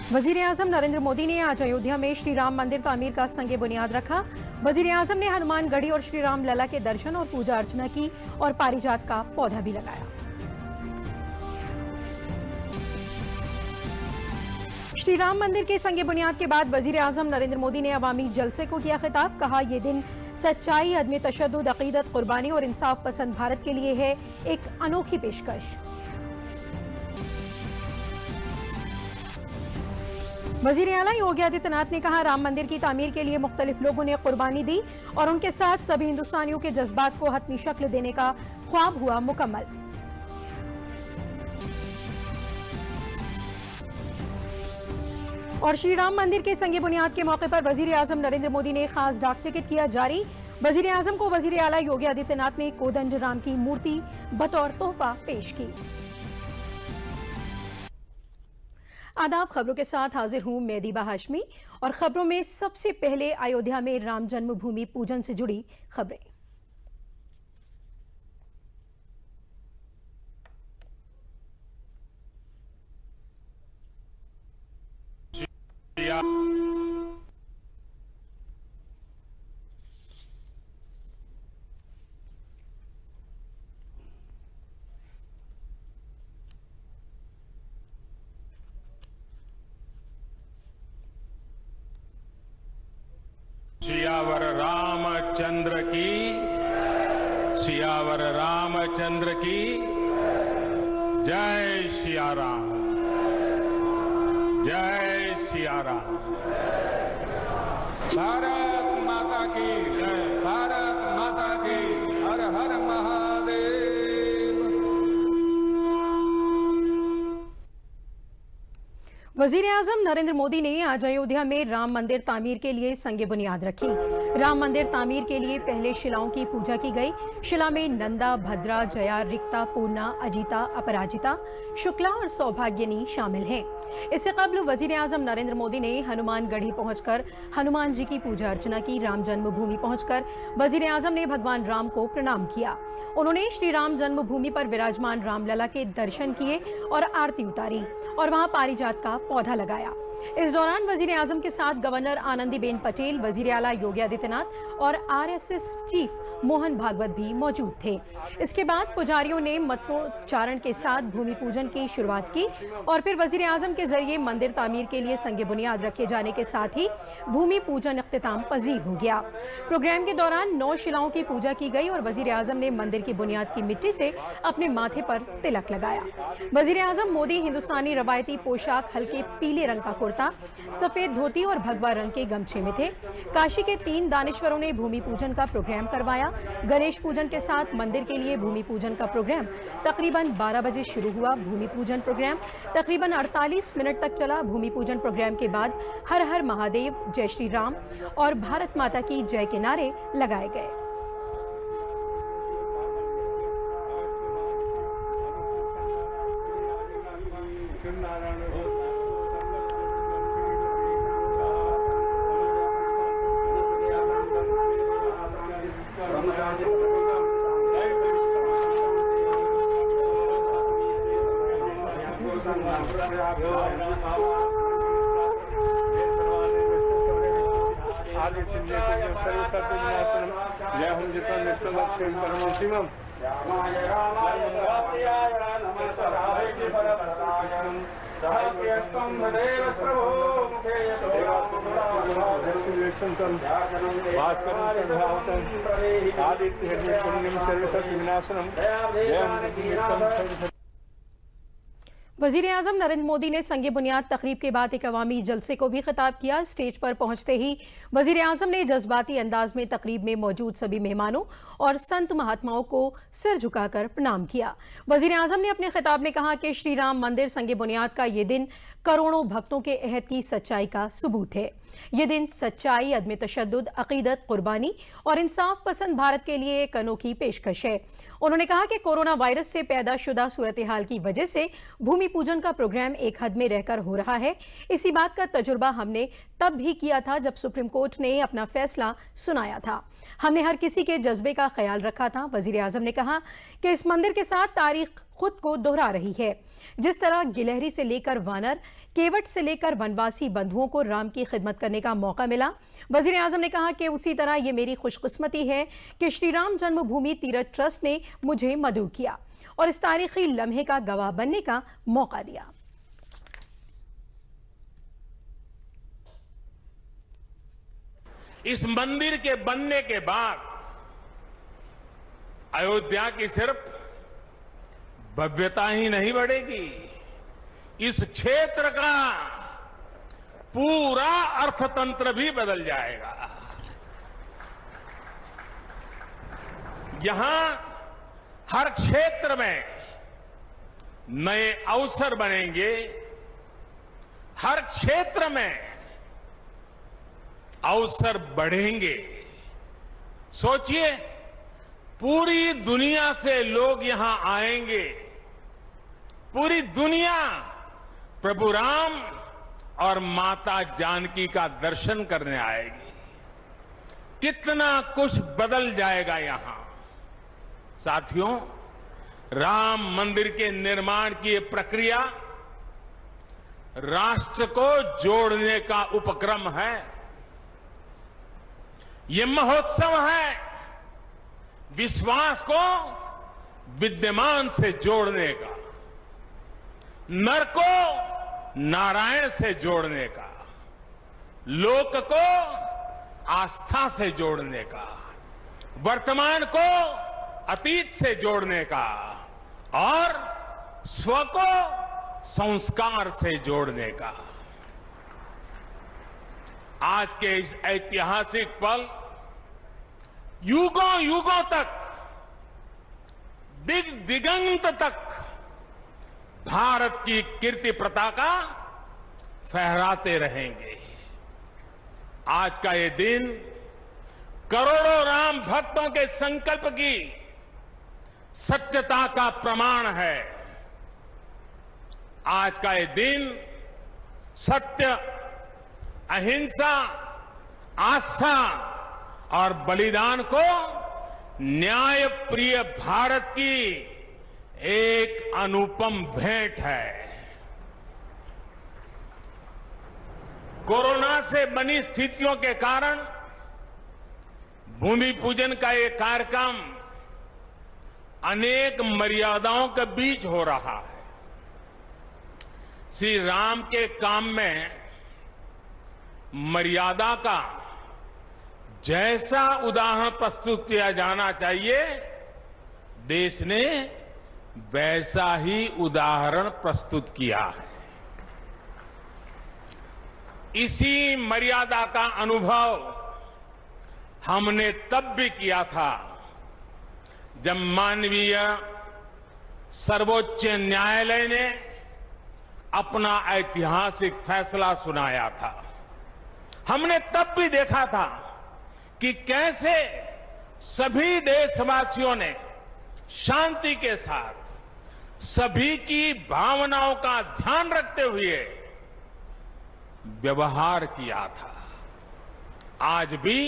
वजीर आजम नरेंद्र मोदी ने आज अयोध्या में श्री राम मंदिर तामीर का संग बुनियाद रखा। वजीर आजम ने हनुमान गढ़ी और श्री राम लला के दर्शन और पूजा अर्चना की और पारिजात का पौधा भी लगाया। श्री राम मंदिर के संग बुनियाद के बाद वजीर आजम नरेंद्र मोदी ने अवामी जलसे को किया खिताब। कहा, यह दिन सच्चाई, अदम तशद्दुद, अकीदत, कुर्बानी और इंसाफ पसंद भारत के लिए है एक अनोखी पेशकश। वजीर आला योगी आदित्यनाथ ने कहा, राम मंदिर की तामीर के लिए मुख्तलिफ लोगों ने कुर्बानी दी और उनके साथ सभी हिंदुस्तानियों के जज्बात को हतमी शक्ल देने का ख्वाब हुआ मुकम्मल। और श्री राम मंदिर के संग बुनियाद के मौके पर वजीर आजम नरेंद्र मोदी ने खास डाक टिकट किया जारी। वजीर आजम को वजीर आला योगी आदित्यनाथ ने कोदंड राम की मूर्ति बतौर तोहफा पेश की। आदाब, खबरों के साथ हाजिर हूं मैं दीबा हाशमी और खबरों में सबसे पहले अयोध्या में राम जन्मभूमि पूजन से जुड़ी खबरें। सियावर रामचंद्र की, सियावर रामचंद्र की जय सिया राम, जय सिया राम। भारत माता की जय, भारत माता की, हर हर महादेव। वजीर आजम नरेंद्र मोदी ने आज अयोध्या में राम मंदिर तामीर के लिए संग बुनियाद रखी। राम मंदिर तामीर के लिए पहले शिलाओं की पूजा की गई। शिला में नंदा, भद्रा, जया, रिक्ता, पूर्णा, अजिता, अपराजिता, शुक्ला और सौभाग्यनी शामिल हैं। इससे कबल वजीर आजम नरेंद्र मोदी ने हनुमान गढ़ी पहुंचकर हनुमान जी की पूजा अर्चना की। राम जन्मभूमि पहुंचकर वजीर आजम ने भगवान राम को प्रणाम किया। उन्होंने श्री राम जन्मभूमि पर विराजमान रामलला के दर्शन किए और आरती उतारी और वहां पारिजात का पौधा लगाया। इस दौरान वजीर आजम के साथ गवर्नर आनंदीबेन पटेल, वजीर आला योगी आदित्यनाथ और आरएसएस चीफ मोहन भागवत भी मौजूद थे। इसके बाद पुजारियों ने मंत्रोच्चारण के साथ भूमि पूजन की शुरुआत की और फिर वजीर आजम के जरिए मंदिर तामीर के लिए संग बुनियाद रखे जाने के साथ ही भूमि पूजन इख्तिताम पजीर हो गया। प्रोग्राम के दौरान 9 शिलाओं की पूजा की गई और वजीर आजम ने मंदिर की बुनियाद की मिट्टी से अपने माथे पर तिलक लगाया। वजीर आजम मोदी हिंदुस्तानी रवायती पोशाक, हल्के पीले रंग का कुर्ता, सफेद धोती और भगवा रंग के गमछे में थे। काशी के 3 दानिश्वरों ने भूमि पूजन का प्रोग्राम करवाया। गणेश पूजन के साथ मंदिर के लिए भूमि पूजन का प्रोग्राम तकरीबन 12 बजे शुरू हुआ। भूमि पूजन प्रोग्राम तकरीबन 48 मिनट तक चला। भूमि पूजन प्रोग्राम के बाद हर हर महादेव, जय श्री राम और भारत माता की जय के नारे लगाए गए। वजीर आजम नरेंद्र मोदी ने संग बुनियाद तकरीब के बाद एक अवामी जलसे को भी खिताब किया। स्टेज पर पहुंचते ही वजीर आजम ने जज्बाती अंदाज में तकरीब में मौजूद सभी मेहमानों और संत महात्माओं को सिर झुकाकर प्रणाम किया। वजीर आजम ने अपने खिताब में कहा कि श्री राम मंदिर संग बुनियाद का ये दिन करोड़ों भक्तों के अहद की सच्चाई का सबूत है। ये दिन सच्चाई, अदम तशद्दुद, अकीदत, कुर्बानी और इंसाफ पसंद भारत के लिए एक अनोखी पेशकश है। उन्होंने कहा कि कोरोना वायरस से पैदा शुदा सूरत हाल की वजह से भूमि पूजन का प्रोग्राम एक हद में रहकर हो रहा है। इसी बात का तजुर्बा हमने तब भी किया था जब सुप्रीम कोर्ट ने अपना फैसला सुनाया था। हमने हर किसी के जज्बे का ख्याल रखा था। वजीर आजम ने कहा कि इस मंदिर के साथ तारीख खुद को दोहरा रही है। जिस तरह गिलहरी से लेकर वानर, केवट से लेकर वनवासी बंधुओं को राम की खिदमत करने का मौका मिला, वजीर आजम ने कहा कि उसी तरह ये मेरी खुशकिस्मती है कि श्री राम जन्मभूमि तीर्थ ट्रस्ट ने मुझे मदऊ किया और इस तारीखी लम्हे का गवाह बनने का मौका दिया। इस मंदिर के बनने के बाद अयोध्या की सिर्फ भव्यता ही नहीं बढ़ेगी, इस क्षेत्र का पूरा अर्थतंत्र भी बदल जाएगा। यहां हर क्षेत्र में नए अवसर बनेंगे, हर क्षेत्र में अवसर बढ़ेंगे। सोचिए, पूरी दुनिया से लोग यहां आएंगे, पूरी दुनिया प्रभु राम और माता जानकी का दर्शन करने आएगी। कितना कुछ बदल जाएगा यहां। साथियों, राम मंदिर के निर्माण की ये प्रक्रिया राष्ट्र को जोड़ने का उपक्रम है। ये महोत्सव है विश्वास को विद्यमान से जोड़ने का, नर को नारायण से जोड़ने का, लोक को आस्था से जोड़ने का, वर्तमान को अतीत से जोड़ने का और स्व को संस्कार से जोड़ने का। आज के इस ऐतिहासिक पल युगों युगों तक, दिग दिगंत तक भारत की कीर्ति पताका फहराते रहेंगे। आज का ये दिन करोड़ों राम भक्तों के संकल्प की सत्यता का प्रमाण है। आज का ये दिन सत्य, अहिंसा, आस्था और बलिदान को न्याय प्रिय भारत की एक अनुपम भेंट है। कोरोना से बनी स्थितियों के कारण भूमि पूजन का ये कार्यक्रम अनेक मर्यादाओं के बीच हो रहा है। श्री राम के काम में मर्यादा का जैसा उदाहरण प्रस्तुत किया जाना चाहिए, देश ने वैसा ही उदाहरण प्रस्तुत किया है। इसी मर्यादा का अनुभव हमने तब भी किया था जब मानवीय सर्वोच्च न्यायालय ने अपना ऐतिहासिक फैसला सुनाया था। हमने तब भी देखा था कि कैसे सभी देशवासियों ने शांति के साथ सभी की भावनाओं का ध्यान रखते हुए व्यवहार किया था। आज भी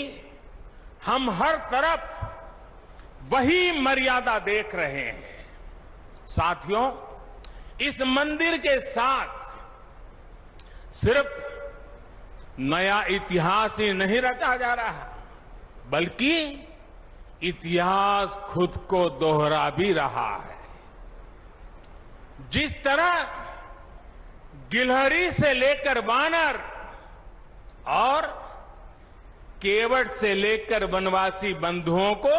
हम हर तरफ वही मर्यादा देख रहे हैं। साथियों, इस मंदिर के साथ सिर्फ नया इतिहास ही नहीं रचा जा रहा, बल्कि इतिहास खुद को दोहरा भी रहा है। जिस तरह गिलहरी से लेकर वानर और केवट से लेकर वनवासी बंधुओं को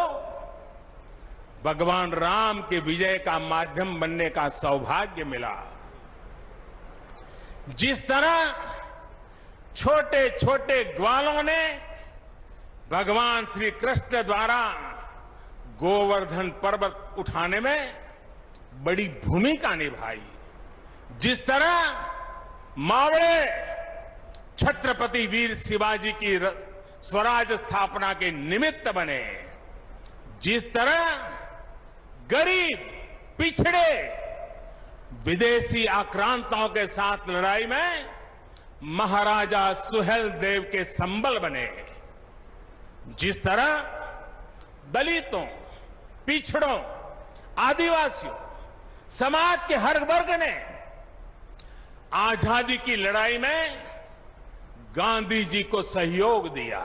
भगवान राम के विजय का माध्यम बनने का सौभाग्य मिला, जिस तरह छोटे छोटे ग्वालों ने भगवान श्री कृष्ण द्वारा गोवर्धन पर्वत उठाने में बड़ी भूमिका निभाई, जिस तरह मावड़े छत्रपति वीर शिवाजी की स्वराज स्थापना के निमित्त बने, जिस तरह गरीब पिछड़े विदेशी आक्रांताओं के साथ लड़ाई में महाराजा सुहेल देव के संबल बने, जिस तरह दलितों, पिछड़ों, आदिवासियों, समाज के हर वर्ग ने आजादी की लड़ाई में गांधी जी को सहयोग दिया।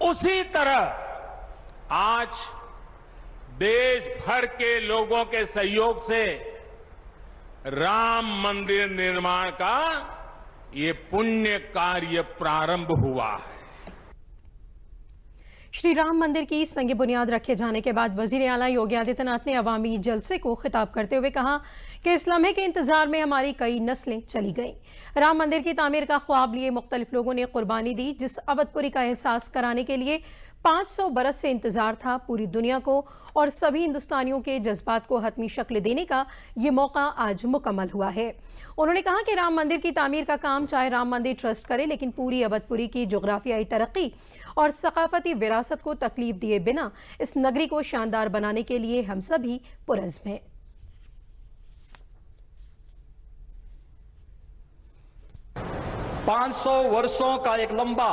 उसी तरह आज देश भर के लोगों के सहयोग से राम मंदिर निर्माण का ये पुण्य कार्य प्रारंभ हुआ है। श्री राम मंदिर की संग बुनियाद रखे जाने के बाद वजीर आला योगी आदित्यनाथ ने अवामी जलसे को खिताब करते हुए कहा कि इस लम्हे के इंतजार में हमारी कई नस्लें चली गईं। राम मंदिर की तामीर का ख्वाब लिए मुख्तलिफ लोगों ने कुर्बानी दी। जिस अवधपुरी का एहसास कराने के लिए 500 बरस से इंतजार था, पूरी दुनिया को और सभी हिंदुस्तानियों के जज्बात को हतमी शक्ल देने का ये मौका आज मुकम्मल हुआ है। उन्होंने कहा कि राम मंदिर की तामीर का काम चाहे राम मंदिर ट्रस्ट करे, लेकिन पूरी अवधपुरी की जोग्राफियाई तरक्की और सकाफती विरासत को तकलीफ दिए बिना इस नगरी को शानदार बनाने के लिए हम सभी पुरज़्म हैं। पांच 500 वर्षों का एक लंबा,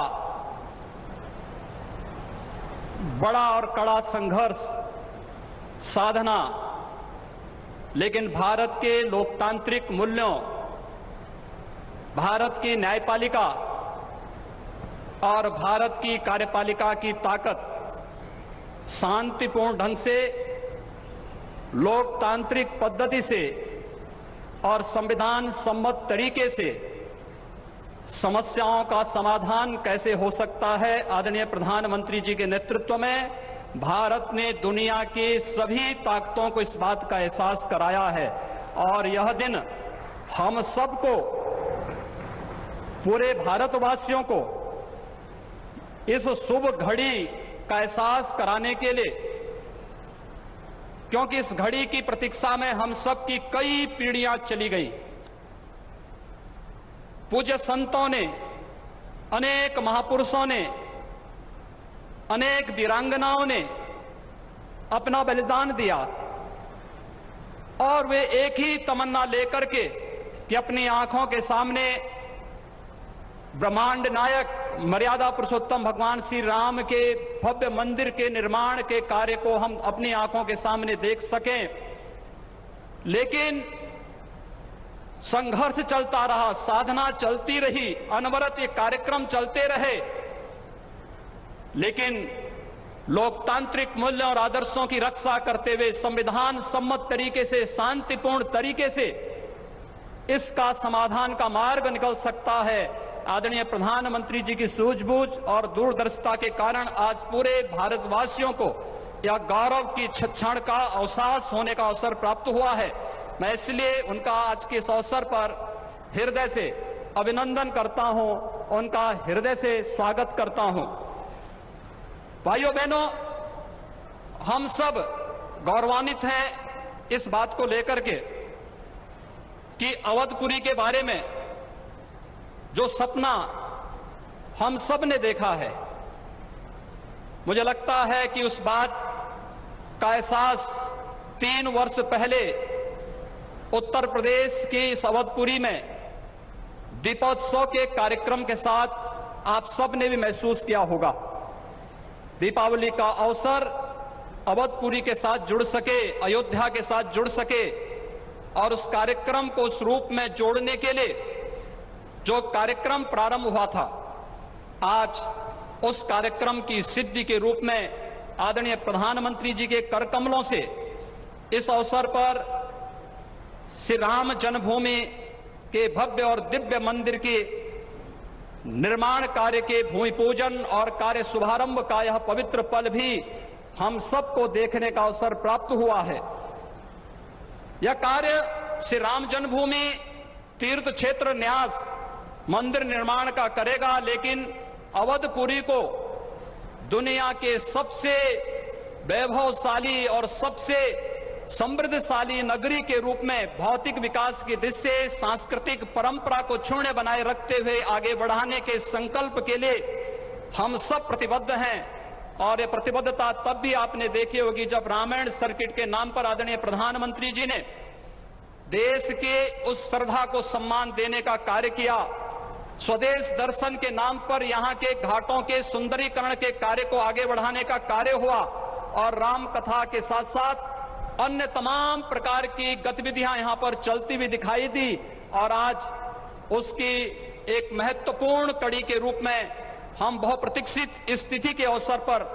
बड़ा और कड़ा संघर्ष, साधना, लेकिन भारत के लोकतांत्रिक मूल्यों, भारत की न्यायपालिका और भारत की कार्यपालिका की ताकत शांतिपूर्ण ढंग से, लोकतांत्रिक पद्धति से और संविधान सम्मत तरीके से समस्याओं का समाधान कैसे हो सकता है। आदरणीय प्रधानमंत्री जी के नेतृत्व में भारत ने दुनिया की सभी ताकतों को इस बात का एहसास कराया है और यह दिन हम सबको, पूरे भारतवासियों को इस शुभ घड़ी का एहसास कराने के लिए, क्योंकि इस घड़ी की प्रतीक्षा में हम सब की कई पीढ़ियां चली गई। पूज्य संतों ने, अनेक महापुरुषों ने, अनेक वीरांगनाओं ने अपना बलिदान दिया और वे एक ही तमन्ना लेकर के कि अपनी आंखों के सामने ब्रह्मांड नायक मर्यादा पुरुषोत्तम भगवान श्री राम के भव्य मंदिर के निर्माण के कार्य को हम अपनी आंखों के सामने देख सकें। लेकिन संघर्ष चलता रहा, साधना चलती रही, अनवरत ये कार्यक्रम चलते रहे, लेकिन लोकतांत्रिक मूल्यों और आदर्शों की रक्षा करते हुए संविधान सम्मत तरीके से, शांतिपूर्ण तरीके से इसका समाधान का मार्ग निकल सकता है। आदरणीय प्रधानमंत्री जी की सूझबूझ और दूरदर्शिता के कारण आज पूरे भारतवासियों को यह गौरव की क्षण का अवकाश होने का अवसर प्राप्त हुआ है। मैं इसलिए उनका आज के इस अवसर पर हृदय से अभिनंदन करता हूं, उनका हृदय से स्वागत करता हूं। भाइयों बहनों, हम सब गौरवान्वित हैं इस बात को लेकर के कि अवधपुरी के बारे में जो सपना हम सब ने देखा है, मुझे लगता है कि उस बात का एहसास 3 वर्ष पहले उत्तर प्रदेश के इस अवधपुरी में दीपोत्सव के कार्यक्रम के साथ आप सब ने भी महसूस किया होगा। दीपावली का अवसर अवधपुरी के साथ जुड़ सके, अयोध्या के साथ जुड़ सके और उस कार्यक्रम को उस रूप में जोड़ने के लिए जो कार्यक्रम प्रारंभ हुआ था, आज उस कार्यक्रम की सिद्धि के रूप में आदरणीय प्रधानमंत्री जी के कर कमलों से इस अवसर पर श्री राम जन्मभूमि के भव्य और दिव्य मंदिर के निर्माण कार्य के भूमि पूजन और कार्य शुभारंभ का यह पवित्र पल भी हम सबको देखने का अवसर प्राप्त हुआ है। यह कार्य श्री राम जन्मभूमि तीर्थ क्षेत्र न्यास मंदिर निर्माण का करेगा, लेकिन अवधपुरी को दुनिया के सबसे वैभवशाली और सबसे समृद्धशाली नगरी के रूप में भौतिक विकास की दृष्टि से सांस्कृतिक परंपरा को क्षुण्ण बनाए रखते हुए आगे बढ़ाने के संकल्प के लिए हम सब प्रतिबद्ध हैं। और ये प्रतिबद्धता तब भी आपने देखी होगी जब रामायण सर्किट के नाम पर आदरणीय प्रधानमंत्री जी ने देश के उस श्रद्धा को सम्मान देने का कार्य किया। स्वदेश दर्शन के नाम पर यहाँ के घाटों के सुंदरीकरण के कार्य को आगे बढ़ाने का कार्य हुआ और राम कथा के साथ साथ अन्य तमाम प्रकार की गतिविधियां यहां पर चलती हुई दिखाई दी और आज उसकी एक महत्वपूर्ण कड़ी के रूप में हम बहुप्रतीक्षित इस तिथि के अवसर पर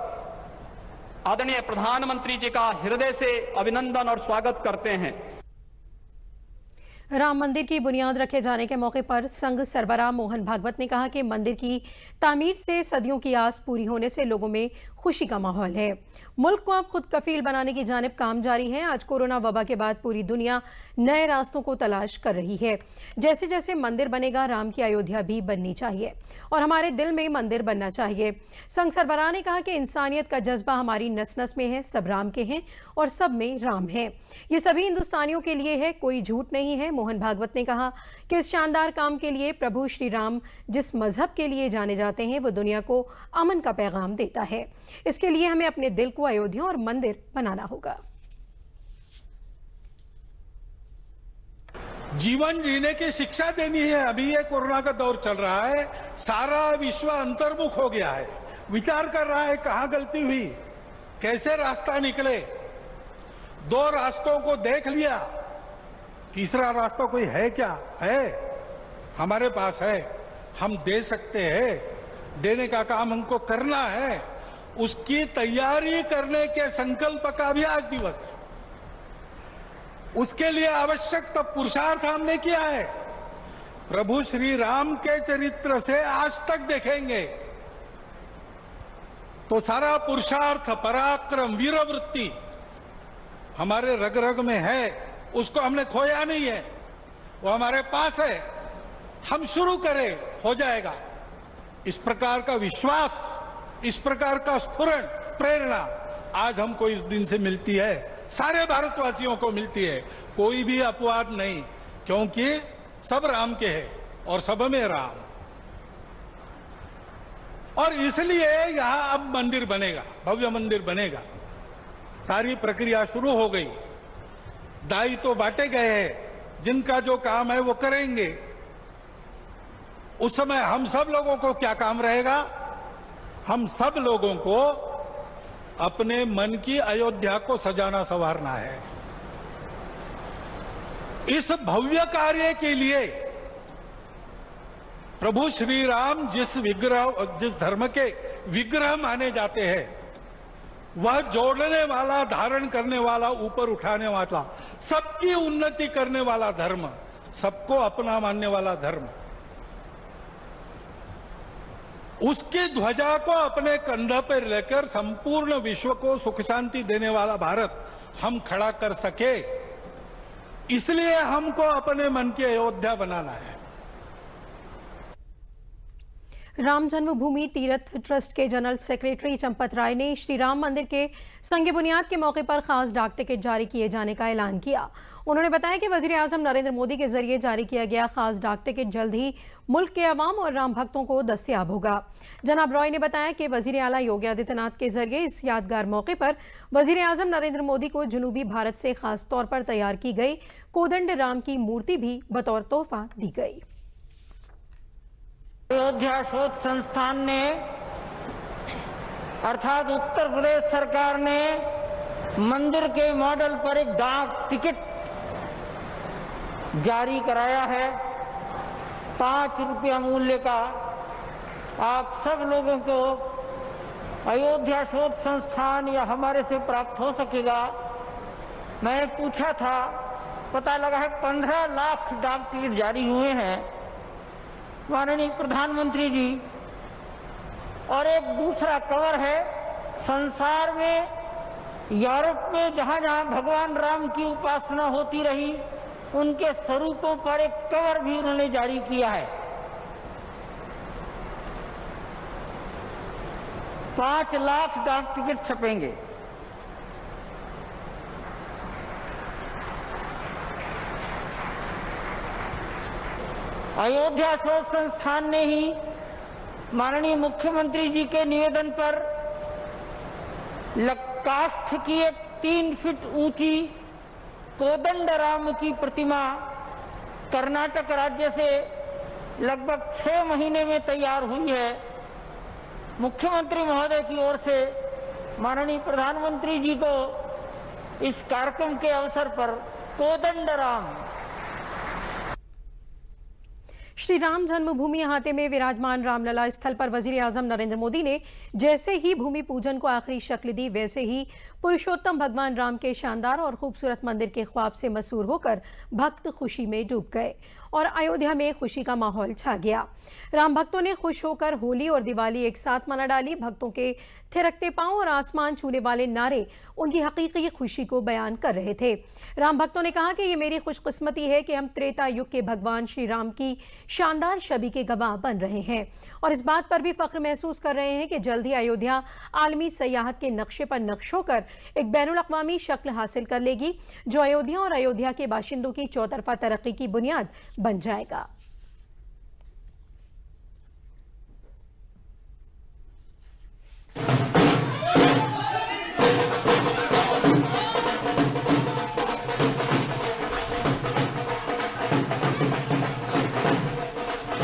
आदरणीय प्रधानमंत्री जी का हृदय से अभिनंदन और स्वागत करते हैं। राम मंदिर की बुनियाद रखे जाने के मौके पर संघ सरबराह मोहन भागवत ने कहा कि मंदिर की तामीर से सदियों की आस पूरी होने से लोगों में खुशी का माहौल है। मुल्क को अब खुद कफील बनाने की जानिब काम जारी है। आज कोरोना वबा के बाद पूरी दुनिया नए रास्तों को तलाश कर रही है। जैसे जैसे मंदिर बनेगा, राम की अयोध्या भी बननी चाहिए और हमारे दिल में मंदिर बनना चाहिए। संघ सरबराह ने कहा कि इंसानियत का जज्बा हमारी नस नस में है। सब राम के हैं और सब में राम है। ये सभी हिंदुस्तानियों के लिए है, कोई झूठ नहीं है। मोहन भागवत ने कहा कि इस शानदार काम के लिए प्रभु श्री राम जिस मजहब के लिए जाने जाते हैं वो दुनिया को अमन का पैगाम देता है। इसके लिए हमें अपने दिल को अयोध्या और मंदिर बनाना होगा। जीवन जीने की शिक्षा देनी है। अभी ये कोरोना का दौर चल रहा है, सारा विश्व अंतर्मुख हो गया है, विचार कर रहा है कहां गलती हुई, कैसे रास्ता निकले। दो रास्तों को देख लिया, तीसरा रास्ता कोई है क्या? है, हमारे पास है, हम दे सकते हैं। देने का काम हमको करना है। उसकी तैयारी करने के संकल्प का भी आज दिवस है। उसके लिए आवश्यक तो पुरुषार्थ हमने किया है। प्रभु श्री राम के चरित्र से आज तक देखेंगे तो सारा पुरुषार्थ, पराक्रम, वीरवृत्ति हमारे रग रग में है। उसको हमने खोया नहीं है, वो हमारे पास है। हम शुरू करें, हो जाएगा। इस प्रकार का विश्वास, इस प्रकार का स्फुरण, प्रेरणा आज हमको इस दिन से मिलती है, सारे भारतवासियों को मिलती है। कोई भी अपवाद नहीं, क्योंकि सब राम के हैं और सब में राम। और इसलिए यहां अब मंदिर बनेगा, भव्य मंदिर बनेगा। सारी प्रक्रिया शुरू हो गई, दायित्व तो बांटे गए हैं, जिनका जो काम है वो करेंगे। उस समय हम सब लोगों को क्या काम रहेगा? हम सब लोगों को अपने मन की अयोध्या को सजाना संवारना है। इस भव्य कार्य के लिए प्रभु श्री राम जिस धर्म के विग्रह माने जाते हैं, वह जोड़ने वाला, धारण करने वाला, ऊपर उठाने वाला, सबकी उन्नति करने वाला धर्म, सबको अपना मानने वाला धर्म, उसकी ध्वजा को अपने कंधे पर लेकर संपूर्ण विश्व को सुख शांति देने वाला भारत हम खड़ा कर सके, इसलिए हमको अपने मन की अयोध्या बनाना है। राम जन्मभूमि तीर्थ ट्रस्ट के जनरल सेक्रेटरी चंपत राय ने श्री राम मंदिर के संग बुनियाद के मौके पर खास डाक टिकट जारी किए जाने का ऐलान किया। उन्होंने बताया कि वजीर आजम नरेंद्र मोदी के जरिए जारी किया गया खास डाक टिकट जल्द ही मुल्क के अवाम और राम भक्तों को दस्तयाब होगा। जनाब रॉय ने बताया कि वजीर आला योगी आदित्यनाथ के जरिए इस यादगार मौके पर वजीर आजम नरेंद्र मोदी को जनूबी भारत से खास तौर पर तैयार की गई कोदंड राम की मूर्ति भी बतौर तोहफा दी गई। अयोध्या शोध संस्थान ने अर्थात उत्तर प्रदेश सरकार ने मंदिर के मॉडल पर एक डाक टिकट जारी कराया है 5 रुपया मूल्य का। आप सब लोगों को अयोध्या शोध संस्थान या हमारे से प्राप्त हो सकेगा। मैंने पूछा था, पता लगा है 15 लाख डाक टिकट जारी हुए हैं माननीय प्रधानमंत्री जी। और एक दूसरा कवर है, संसार में, यूरोप में जहां जहां भगवान राम की उपासना होती रही उनके स्वरूपों पर एक कवर भी उन्होंने जारी किया है। 5 लाख डाक टिकट छपेंगे। अयोध्या शोध संस्थान ने ही माननीय मुख्यमंत्री जी के निवेदन पर काष्ठ की एक 3 फीट ऊंची कोदंड राम की प्रतिमा कर्नाटक राज्य से लगभग 6 महीने में तैयार हुई है। मुख्यमंत्री महोदय की ओर से माननीय प्रधानमंत्री जी को इस कार्यक्रम के अवसर पर कोदंड राम श्री राम जन्मभूमि अहाते में विराजमान रामलला स्थल पर वजीर आजम नरेंद्र मोदी ने जैसे ही भूमि पूजन को आखिरी शक्ल दी, वैसे ही पुरुषोत्तम भगवान राम के शानदार और खूबसूरत मंदिर के ख्वाब से मसूर होकर भक्त खुशी में डूब गए और अयोध्या में खुशी का माहौल छा गया। राम भक्तों ने खुश होकर होली और दिवाली एक साथ मना डाली। भक्तों के थिरकते पांव और आसमान छूने वाले नारे उनकी हकीकी खुशी को बयान कर रहे थे। राम भक्तों ने कहा कि ये मेरी खुशकिस्मती है कि हम त्रेता युग के भगवान श्री राम की शानदार छवि के गवाह बन रहे हैं और इस बात पर भी फख्र महसूस कर रहे हैं कि जल्द ही अयोध्या आलमी सयाहत के नक्शे पर नक्श होकर एक बैनुल-अक़वामी शक्ल हासिल कर लेगी, जो अयोध्या और अयोध्या के बाशिंदों की चौतरफा तरक्की की बुनियाद बन जाएगा।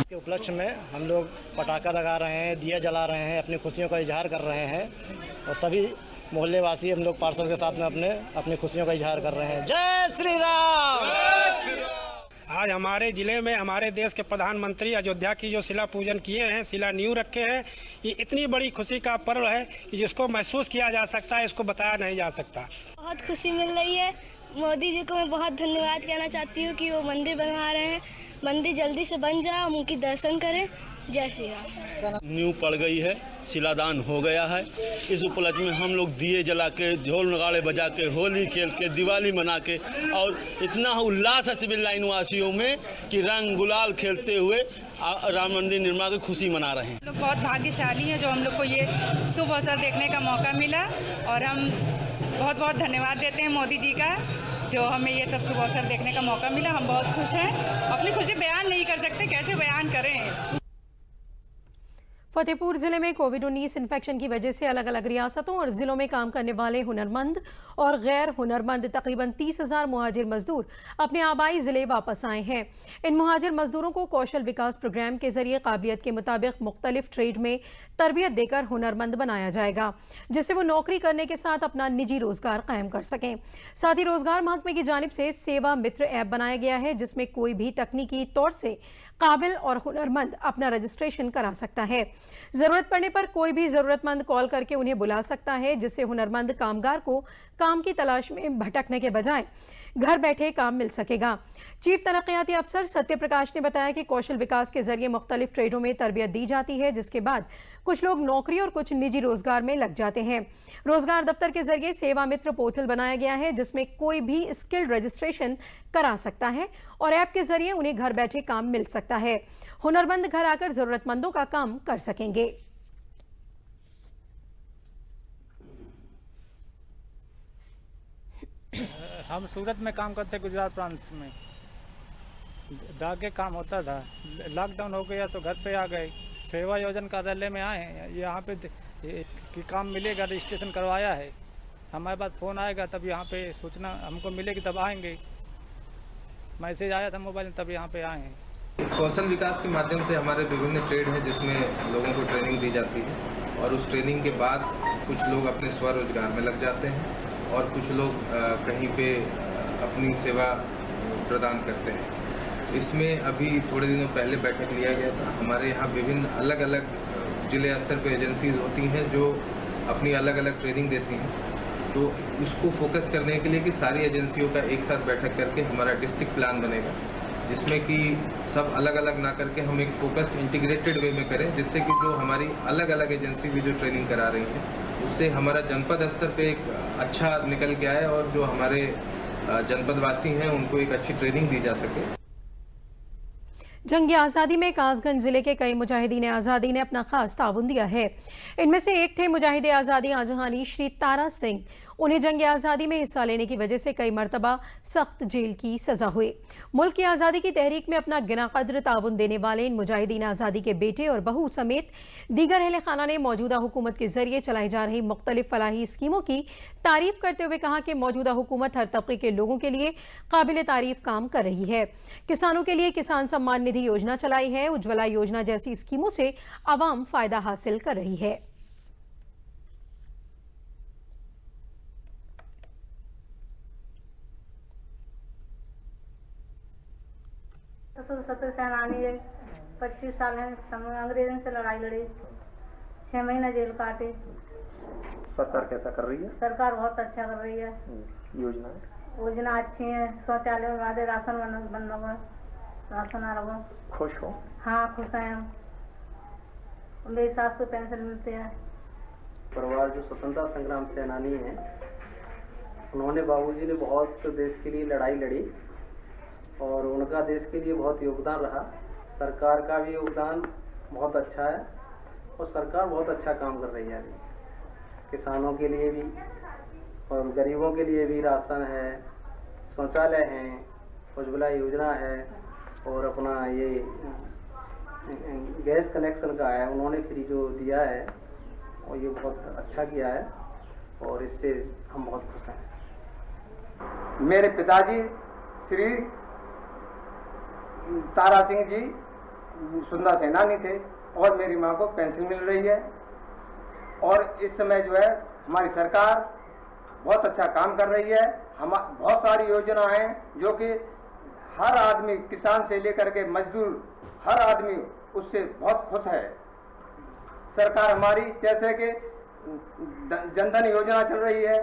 के उपलक्ष्य में हम लोग पटाखा लगा रहे हैं, दिया जला रहे हैं, अपनी खुशियों का इजहार कर रहे हैं और सभी मोहल्ले वासी हम लोग पार्षद के साथ में अपनी खुशियों का इजहार कर रहे हैं। जय श्री राम। आज हमारे ज़िले में हमारे देश के प्रधानमंत्री अयोध्या की जो शिला पूजन किए हैं, शिला नींव रखे हैं, ये इतनी बड़ी खुशी का पर्व है कि जिसको महसूस किया जा सकता है, इसको बताया नहीं जा सकता। बहुत खुशी मिल रही है। मोदी जी को मैं बहुत धन्यवाद कहना चाहती हूँ कि वो मंदिर बनवा रहे हैं। मंदिर जल्दी से बन जाए, हम उनकी दर्शन करें। जय श्री राम। नींव पड़ गई है, शिलादान हो गया है। इस उपलक्ष्य में हम लोग दिए जला के, ढोल नगाड़े बजा के, होली खेल के, दिवाली मना के और इतना उल्लास है सिविल लाइन वासियों में कि रंग गुलाल खेलते हुए राम मंदिर निर्माण की खुशी मना रहे हैं। लोग बहुत भाग्यशाली हैं जो हम लोग को ये शुभ अवसर देखने का मौका मिला और हम बहुत बहुत धन्यवाद देते हैं मोदी जी का, जो हमें ये सब शुभ अवसर देखने का मौका मिला। हम बहुत खुश हैं, अपनी खुशी बयान नहीं कर सकते, कैसे बयान करें। फतेहपुर जिले में कोविड-19 इन्फेक्शन की वजह से अलग अलग रियासतों और जिलों में काम करने वाले हुनरमंद और गैर हुनरमंद तकरीबन 30,000 मुहाजिर मजदूर अपने आबाई जिले वापस आए हैं। इन मुहाजिर मजदूरों को कौशल विकास प्रोग्राम के जरिए काबिलियत के मुताबिक मुख्तलिफ ट्रेड में तरबियत देकर हुनरमंद बनाया जाएगा, जिससे वो नौकरी करने के साथ अपना निजी रोजगार कायम कर सकें। साथ ही रोजगार महकमे की जानिब से सेवा मित्र ऐप बनाया गया है, जिसमें कोई भी तकनीकी तौर से काबिल और हुनरमंद अपना रजिस्ट्रेशन करा सकता है। जरूरत पड़ने पर कोई भी जरूरतमंद कॉल करके उन्हें बुला सकता है, जिससे हुनरमंद कामगार को काम की तलाश में भटकने के बजाय घर बैठे काम मिल सकेगा। चीफ तरक्याती अफसर सत्य प्रकाश ने बताया कि कौशल विकास के जरिए मुख्तलिफ ट्रेडों में तरबियत दी जाती है, जिसके बाद कुछ लोग नौकरी और कुछ निजी रोजगार में लग जाते हैं। रोजगार दफ्तर के जरिए सेवा मित्र पोर्टल बनाया गया है, जिसमें कोई भी स्किल्ड रजिस्ट्रेशन करा सकता है और ऐप के जरिए उन्हें घर बैठे काम मिल सकता है। हुनरमंद घर आकर जरूरतमंदों का काम कर सकेंगे। हम सूरत में काम करते, गुजरात प्रांत में धागे काम होता था। लॉकडाउन हो गया तो घर पे आ गए। सेवा योजना कार्यालय में आए, यहाँ पे कि काम मिलेगा, रजिस्ट्रेशन करवाया है। हमारे पास फ़ोन आएगा तब यहाँ पे सूचना हमको मिलेगी, तब आएंगे। मैसेज आया था मोबाइल में, तब यहाँ पे आए हैं। कौशल विकास के माध्यम से हमारे विभिन्न ट्रेड हैं जिसमें लोगों को ट्रेनिंग दी जाती है और उस ट्रेनिंग के बाद कुछ लोग अपने स्वरोजगार में लग जाते हैं और कुछ लोग कहीं पे अपनी सेवा प्रदान करते हैं। इसमें अभी थोड़े दिनों पहले बैठक लिया गया था। हमारे यहाँ विभिन्न अलग अलग जिले स्तर पे एजेंसीज होती हैं जो अपनी अलग अलग ट्रेनिंग देती हैं, तो उसको फोकस करने के लिए कि सारी एजेंसियों का एक साथ बैठक करके हमारा डिस्ट्रिक्ट प्लान बनेगा, जिसमें कि सब अलग अलग ना करके हम एक फोकस्ड इंटीग्रेटेड वे में करें, जिससे कि जो हमारी अलग अलग एजेंसी भी जो ट्रेनिंग करा रही हैं उससे हमारा जनपद स्तर पे एक अच्छा निकल के आए और जो हमारे जनपदवासी हैं उनको एक अच्छी ट्रेनिंग दी जा सके। जंग आज़ादी में कासगंज जिले के कई मुजाहिदीन आज़ादी ने अपना खास ताउन दिया है। इनमें से एक थे मुजाहिद आज़ादी आजहानी श्री तारा सिंह। उन्हें जंग आज़ादी में हिस्सा लेने की वजह से कई मरतबा सख्त जेल की सजा हुई। मुल्क की आज़ादी की तहरीक में अपना गिना कद्र ताउन देने वाले इन मुजाहिदीन आज़ादी के बेटे और बहू समेत दीगर अहले खाना ने मौजूदा हुकूमत के जरिए चलाई जा रही मुख्तलिफ फलाही स्कीमों की तारीफ करते हुए कहा कि मौजूदा हुकूमत हर तबके के लोगों के लिए काबिल तारीफ काम कर रही है। किसानों के लिए किसान सम्मान निधि योजना चलाई है, उज्ज्वला योजना जैसी स्कीमों से आवाम फायदा हासिल कर रही है। स्वतंत्र सेनानी है, 25 साल है, अंग्रेजों से लड़ाई लड़ी, 6 महीना जेल काटे। सरकार कैसा कर रही है? सरकार बहुत अच्छा कर रही है। योजना अच्छी है, शौचालय बनवा दे, राशन बन रहा है, राशन आ रहा है। खुश हो? हाँ खुश हैं हम। मेरे सास को पेंशन मिलती है। परिवार जो स्वतंत्रता संग्राम सेनानी हैं, उन्होंने बाबूजी ने बहुत देश के लिए लड़ाई लड़ी और उनका देश के लिए बहुत योगदान रहा। सरकार का भी योगदान बहुत अच्छा है और सरकार बहुत अच्छा काम कर रही है। किसानों के लिए भी और गरीबों के लिए भी राशन है, शौचालय हैं, उज्ज्वला योजना है और अपना ये गैस कनेक्शन का है, उन्होंने फ्री जो दिया है और ये बहुत अच्छा किया है और इससे हम बहुत खुश हैं। मेरे पिताजी श्री तारा सिंह जी सुंदर सेनानी थे और मेरी माँ को पेंशन मिल रही है और इस समय जो है हमारी सरकार बहुत अच्छा काम कर रही है। हम बहुत सारी योजनाएं हैं जो कि हर आदमी, किसान से लेकर के मजदूर, हर आदमी उससे बहुत खुश है। सरकार हमारी जैसे कि जनधन योजना चल रही है,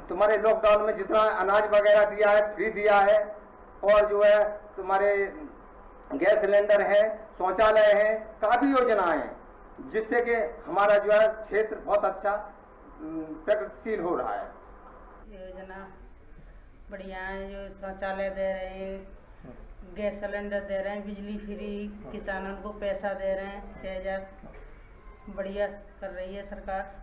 तुम्हारे लॉकडाउन में जितना अनाज वगैरह दिया है फ्री दिया है और जो है तुम्हारे गैस सिलेंडर है, शौचालय है, काफी योजनाएं हैं जिससे कि हमारा जो है क्षेत्र बहुत अच्छा प्रगतिशील हो रहा है। योजना बढ़िया है, जो शौचालय दे रहे हैं, गैस सिलेंडर दे रहे हैं, बिजली फ्री, किसानों को पैसा दे रहे हैं 6,000, बढ़िया कर रही है सरकार।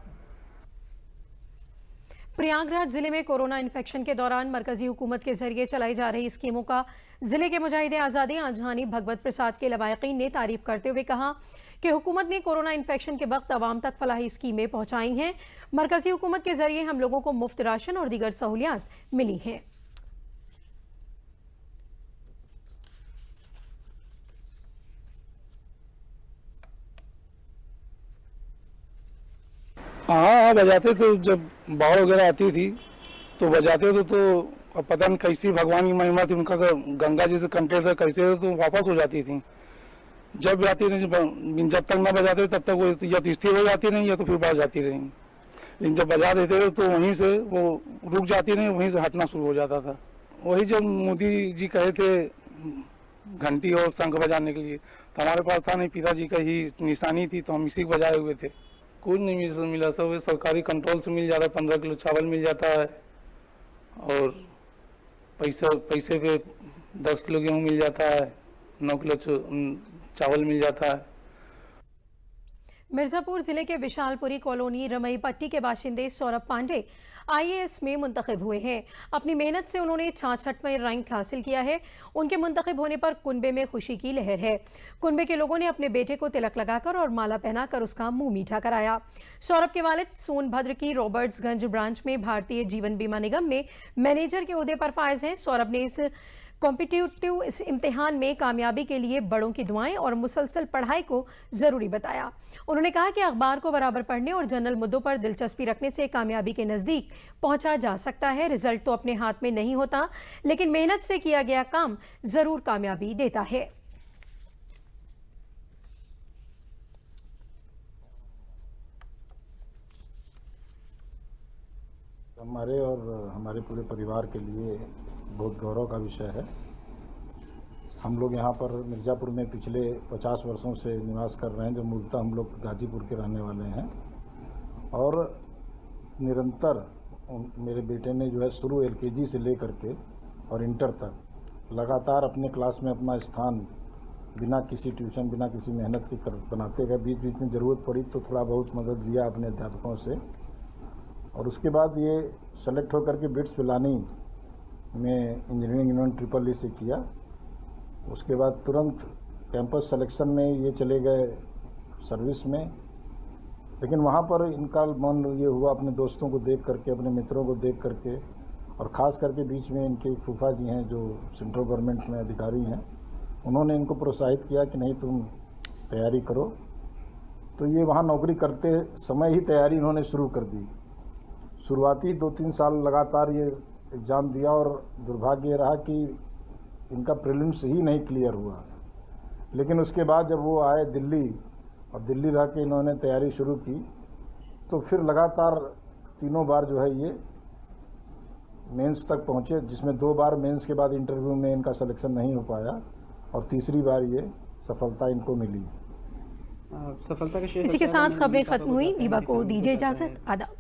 प्रयागराज जिले में कोरोना इन्फेक्शन के दौरान मरकजी हुकूमत के जरिए चलाई जा रही स्कीमों का जिले के मुजाहिदे आज़ादी आजहानी भगवत प्रसाद के लवायकीन ने तारीफ करते हुए कहा कि हुकूमत ने कोरोना इन्फेक्शन के वक्त आवाम तक फलाही स्कीमें पहुंचाई हैं। मरकजी हुकूमत के जरिए हम लोगों को मुफ्त राशन और दीगर सहूलियात मिली हैं। हाँ बजाते थे, जब बाढ़ वगैरह आती थी तो बजाते थे, तो अब पता नहीं कैसी भगवान की महिमा थी, उनका गंगा जी से कंटेक्ट था कैसे तो वापस हो जाती थी। जब जाती नहीं, जब तक ना बजाते तब तक वो या तो स्थिर हो जाती नहीं या तो फिर बढ़ जाती रही। लेकिन जब बजा देते थे तो वहीं से वो रुक जाती नहीं, वहीं से हटना शुरू हो जाता था। वही जब मोदी जी कहे थे घंटी और शंख बजाने के लिए, तो हमारे पास था नहीं, पिताजी का ही निशानी थी तो हम इसी को बजाए हुए थे। कुछ नहीं मिला, सब सरकारी कंट्रोल से मिल जाता है। 15 किलो चावल मिल जाता है और पैसे पे 10 किलो गेहूँ मिल जाता है, 9 किलो चावल मिल जाता है। मिर्जापुर जिले के विशालपुरी कॉलोनी रमई पट्टी के बाशिंदे सौरभ पांडे IAS में मुंतखब हुए हैं। अपनी मेहनत से उन्होंने 66वें रैंक हासिल किया है। उनके मुंतखब होने पर कुनबे में खुशी की लहर है। कुनबे के लोगों ने अपने बेटे को तिलक लगाकर और माला पहनाकर उसका मुंह मीठा कराया। सौरभ के वालिद सोनभद्र की रॉबर्ट्सगंज ब्रांच में भारतीय जीवन बीमा निगम में मैनेजर के ओहदे पर फायज हैं। सौरभ ने इस कॉम्पिटिटिव इस इम्तिहान में कामयाबी के लिए बड़ों की दुआएं और मुसलसल पढ़ाई को ज़रूरी बताया। उन्होंने कहा कि अखबार को बराबर पढ़ने और जनरल मुद्दों पर दिलचस्पी रखने से कामयाबी के नज़दीक पहुंचा जा सकता है। रिजल्ट तो अपने हाथ में नहीं होता, लेकिन मेहनत से किया गया काम ज़रूर कामयाबी देता है। हमारे और हमारे पूरे परिवार के लिए बहुत गौरव का विषय है। हम लोग यहाँ पर मिर्ज़ापुर में पिछले 50 वर्षों से निवास कर रहे हैं, जो मूलतः हम लोग गाजीपुर के रहने वाले हैं। और निरंतर मेरे बेटे ने जो है शुरू LKG से लेकर के और इंटर तक लगातार अपने क्लास में अपना स्थान बिना किसी ट्यूशन, बिना किसी मेहनत के बनाते गए। बीच बीच में ज़रूरत पड़ी तो थोड़ा बहुत मदद लिया अपने अध्यापकों से। और उसके बाद ये सेलेक्ट होकर के बिट्स पिलानी में इंजीनियरिंग इन्होंने EEE से किया। उसके बाद तुरंत कैंपस सिलेक्शन में ये चले गए सर्विस में। लेकिन वहाँ पर इनका मन ये हुआ अपने दोस्तों को देख करके, अपने मित्रों को देख करके, और ख़ास करके बीच में इनके फूफा जी हैं जो सेंट्रल गवर्नमेंट में अधिकारी हैं, उन्होंने इनको प्रोत्साहित किया कि नहीं तुम तैयारी करो। तो ये वहाँ नौकरी करते समय ही तैयारी इन्होंने शुरू कर दी। शुरुआती 2-3 साल लगातार ये एग्ज़ाम दिया और दुर्भाग्य ये रहा कि इनका प्रीलिम्स ही नहीं क्लियर हुआ। लेकिन उसके बाद जब वो आए दिल्ली और दिल्ली रह के इन्होंने तैयारी शुरू की, तो फिर लगातार 3 बार जो है ये मेंस तक पहुँचे, जिसमें 2 बार मेंस के बाद इंटरव्यू में इनका सिलेक्शन नहीं हो पाया और तीसरी बार ये सफलता इनको मिली। सफलता के इसी के साथ खबरें खत्म हुई। दीपा को दीजिए इजाजत। आदाब।